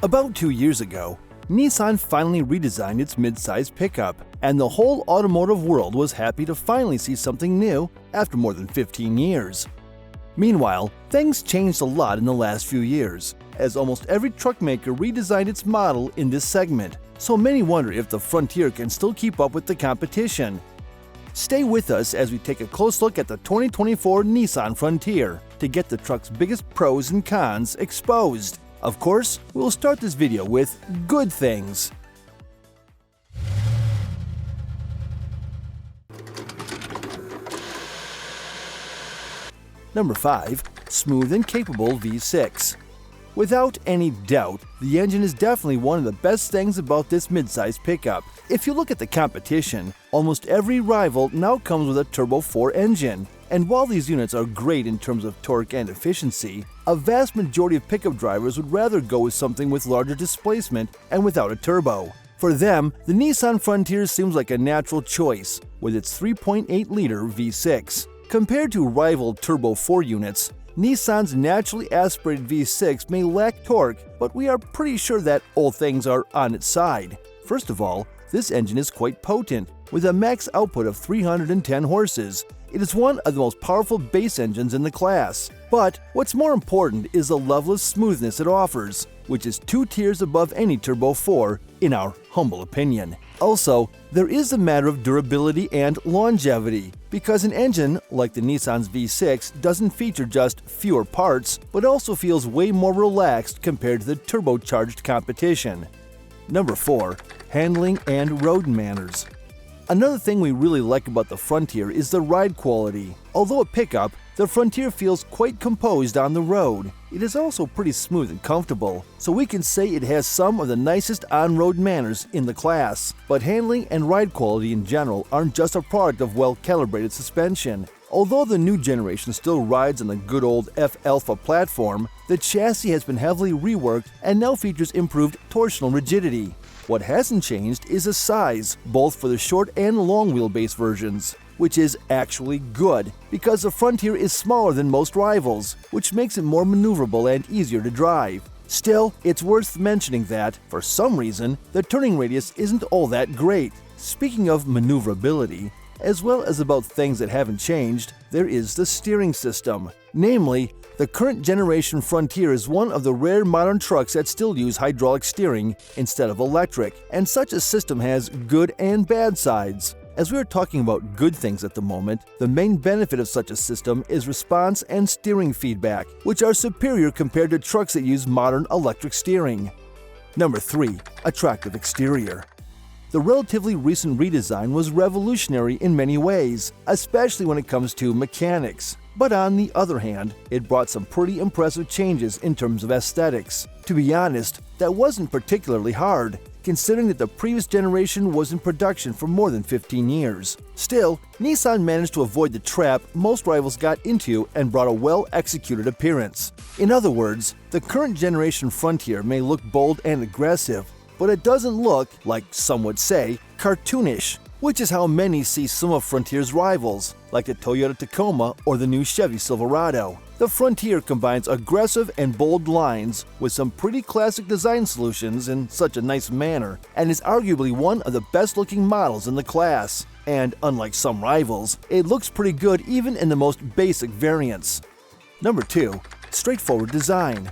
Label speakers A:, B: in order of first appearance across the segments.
A: About 2 years ago, Nissan finally redesigned its midsize pickup, and the whole automotive world was happy to finally see something new after more than 15 years. Meanwhile, things changed a lot in the last few years, as almost every truck maker redesigned its model in this segment, so many wonder if the Frontier can still keep up with the competition. Stay with us as we take a close look at the 2024 Nissan Frontier to get the truck's biggest pros and cons exposed. Of course, we'll start this video with good things. Number 5. Smooth and capable V6. Without any doubt, the engine is definitely one of the best things about this midsize pickup. If you look at the competition, almost every rival now comes with a Turbo 4 engine. And while these units are great in terms of torque and efficiency, a vast majority of pickup drivers would rather go with something with larger displacement and without a turbo. For them, the Nissan Frontier seems like a natural choice with its 3.8-liter V6. Compared to rival Turbo 4 units, Nissan's naturally aspirated V6 may lack torque, but we are pretty sure that all things are on its side. First of all, this engine is quite potent, with a max output of 310 horses. It is one of the most powerful base engines in the class. But what's more important is the level of smoothness it offers, which is 2 tiers above any Turbo 4, in our humble opinion. Also, there is a matter of durability and longevity, because an engine like the Nissan's V6 doesn't feature just fewer parts, but also feels way more relaxed compared to the turbocharged competition. Number 4. Handling and road manners. Another thing we really like about the Frontier is the ride quality. Although a pickup, the Frontier feels quite composed on the road. It is also pretty smooth and comfortable, so we can say it has some of the nicest on-road manners in the class. But handling and ride quality in general aren't just a product of well-calibrated suspension. Although the new generation still rides on the good old F-Alpha platform, the chassis has been heavily reworked and now features improved torsional rigidity. What hasn't changed is the size, both for the short and long wheelbase versions, which is actually good, because the Frontier is smaller than most rivals, which makes it more maneuverable and easier to drive. Still, it's worth mentioning that, for some reason, the turning radius isn't all that great. Speaking of maneuverability, as well as about things that haven't changed, there is the steering system. Namely, the current generation Frontier is one of the rare modern trucks that still use hydraulic steering instead of electric, and such a system has good and bad sides. As we are talking about good things at the moment, the main benefit of such a system is response and steering feedback, which are superior compared to trucks that use modern electric steering. Number 3. Attractive exterior. The relatively recent redesign was revolutionary in many ways, especially when it comes to mechanics. But on the other hand, it brought some pretty impressive changes in terms of aesthetics. To be honest, that wasn't particularly hard, considering that the previous generation was in production for more than 15 years. Still, Nissan managed to avoid the trap most rivals got into and brought a well-executed appearance. In other words, the current generation Frontier may look bold and aggressive, but it doesn't look, like some would say, cartoonish, which is how many see some of Frontier's rivals, like the Toyota Tacoma or the new Chevy Silverado. The Frontier combines aggressive and bold lines with some pretty classic design solutions in such a nice manner, and is arguably one of the best-looking models in the class. And unlike some rivals, it looks pretty good even in the most basic variants. Number 2. Straightforward design.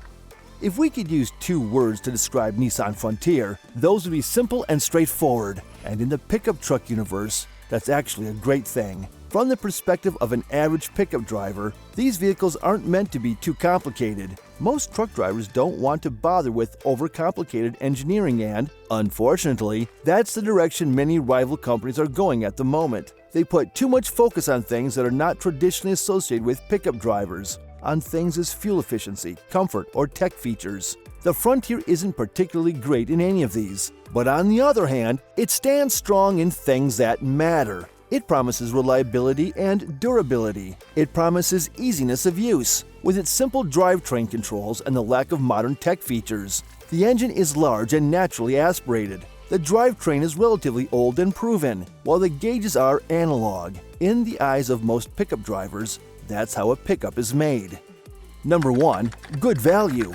A: If we could use 2 words to describe Nissan Frontier, those would be simple and straightforward. And in the pickup truck universe, that's actually a great thing. From the perspective of an average pickup driver, these vehicles aren't meant to be too complicated. Most truck drivers don't want to bother with overcomplicated engineering and, unfortunately, that's the direction many rival companies are going at the moment. They put too much focus on things that are not traditionally associated with pickup drivers, on things as fuel efficiency, comfort, or tech features. The Frontier isn't particularly great in any of these, but on the other hand, it stands strong in things that matter. It promises reliability and durability. It promises easiness of use, with its simple drivetrain controls and the lack of modern tech features. The engine is large and naturally aspirated. The drivetrain is relatively old and proven, while the gauges are analog. In the eyes of most pickup drivers, that's how a pickup is made. Number 1. Good value.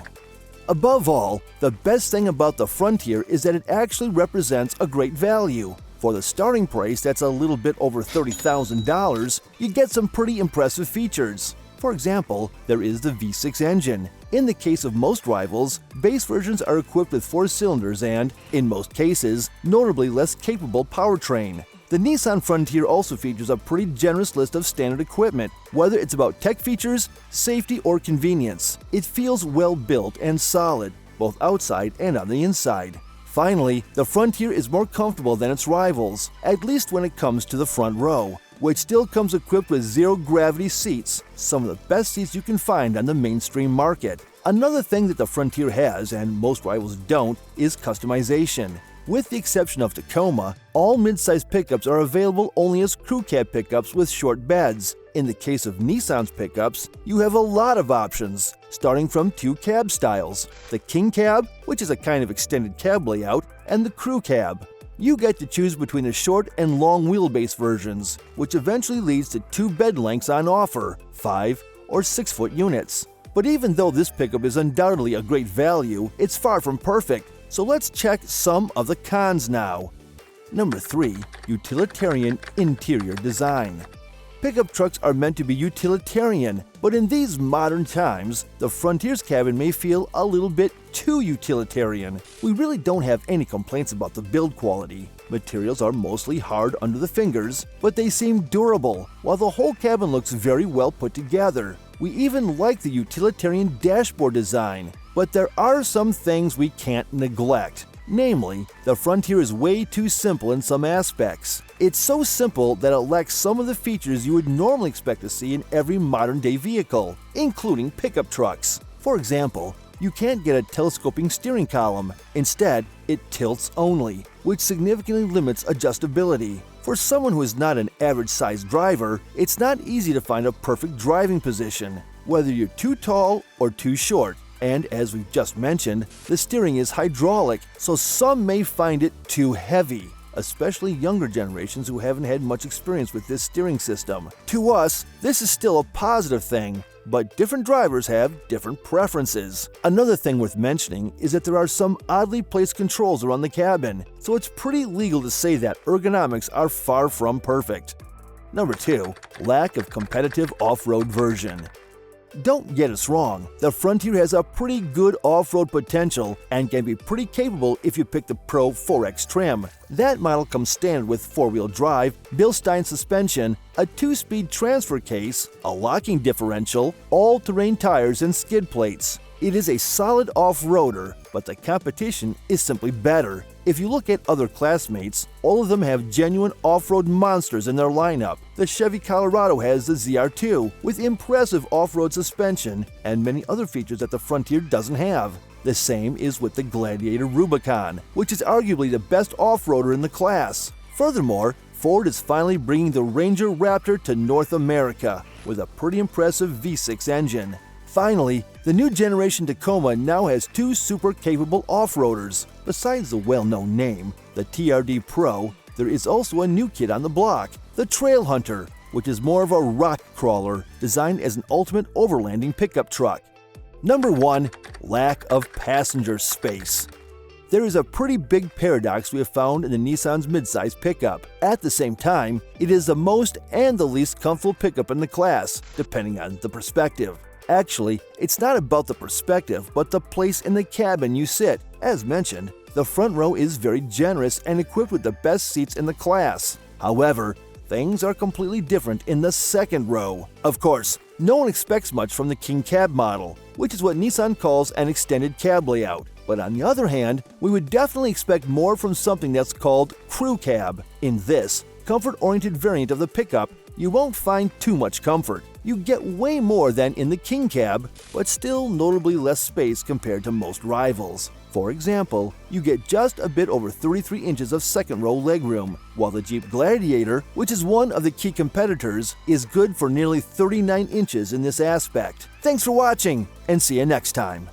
A: Above all, the best thing about the Frontier is that it actually represents a great value. For the starting price that's a little bit over $30,000, you get some pretty impressive features. For example, there is the V6 engine. In the case of most rivals, base versions are equipped with 4 cylinders and, in most cases, notably less capable powertrain. The Nissan Frontier also features a pretty generous list of standard equipment, whether it's about tech features, safety, or convenience. It feels well built and solid, both outside and on the inside. Finally, the Frontier is more comfortable than its rivals, at least when it comes to the front row, which still comes equipped with zero-gravity seats, some of the best seats you can find on the mainstream market. Another thing that the Frontier has, and most rivals don't, is customization. With the exception of Tacoma, all midsize pickups are available only as crew cab pickups with short beds. In the case of Nissan's pickups, you have a lot of options, starting from 2 cab styles: the King Cab, which is a kind of extended cab layout, and the Crew Cab. You get to choose between the short and long wheelbase versions, which eventually leads to 2 bed lengths on offer, 5 or 6 foot units. But even though this pickup is undoubtedly a great value, it's far from perfect. So let's check some of the cons now. Number 3. Utilitarian interior design. Pickup trucks are meant to be utilitarian, but in these modern times, the Frontier's cabin may feel a little bit too utilitarian. We really don't have any complaints about the build quality. Materials are mostly hard under the fingers, but they seem durable, while the whole cabin looks very well put together. We even like the utilitarian dashboard design, but there are some things we can't neglect. Namely, the Frontier is way too simple in some aspects. It's so simple that it lacks some of the features you would normally expect to see in every modern-day vehicle, including pickup trucks. For example, you can't get a telescoping steering column. Instead, it tilts only, which significantly limits adjustability. For someone who is not an average-sized driver, it's not easy to find a perfect driving position, whether you're too tall or too short. And as we've just mentioned, the steering is hydraulic, so some may find it too heavy, especially younger generations who haven't had much experience with this steering system. To us, this is still a positive thing, but different drivers have different preferences. Another thing worth mentioning is that there are some oddly placed controls around the cabin, so it's pretty legal to say that ergonomics are far from perfect. Number 2. Lack of competitive off-road version. Don't get us wrong, the Frontier has a pretty good off-road potential and can be pretty capable if you pick the Pro 4X trim. That model comes standard with 4-wheel drive, Bilstein suspension, a 2-speed transfer case, a locking differential, all-terrain tires, and skid plates. It is a solid off-roader, but the competition is simply better. If you look at other classmates, all of them have genuine off-road monsters in their lineup. The Chevy Colorado has the ZR2 with impressive off-road suspension and many other features that the Frontier doesn't have. The same is with the Gladiator Rubicon, which is arguably the best off-roader in the class. Furthermore, Ford is finally bringing the Ranger Raptor to North America with a pretty impressive V6 engine. Finally, the new generation Tacoma now has 2 super capable off-roaders. Besides the well-known name, the TRD Pro, there is also a new kid on the block, the Trail Hunter, which is more of a rock crawler designed as an ultimate overlanding pickup truck. Number 1. Lack of passenger space. There is a pretty big paradox we have found in the Nissan's midsize pickup. At the same time, it is the most and the least comfortable pickup in the class, depending on the perspective. Actually, it's not about the perspective, but the place in the cabin you sit. As mentioned, the front row is very generous and equipped with the best seats in the class. However, things are completely different in the second row. Of course, no one expects much from the King Cab model, which is what Nissan calls an extended cab layout. But on the other hand, we would definitely expect more from something that's called Crew Cab. In this comfort-oriented variant of the pickup, you won't find too much comfort. You get way more than in the King Cab, but still notably less space compared to most rivals. For example, you get just a bit over 33 inches of second-row legroom, while the Jeep Gladiator, which is one of the key competitors, is good for nearly 39 inches in this aspect. Thanks for watching, and see you next time.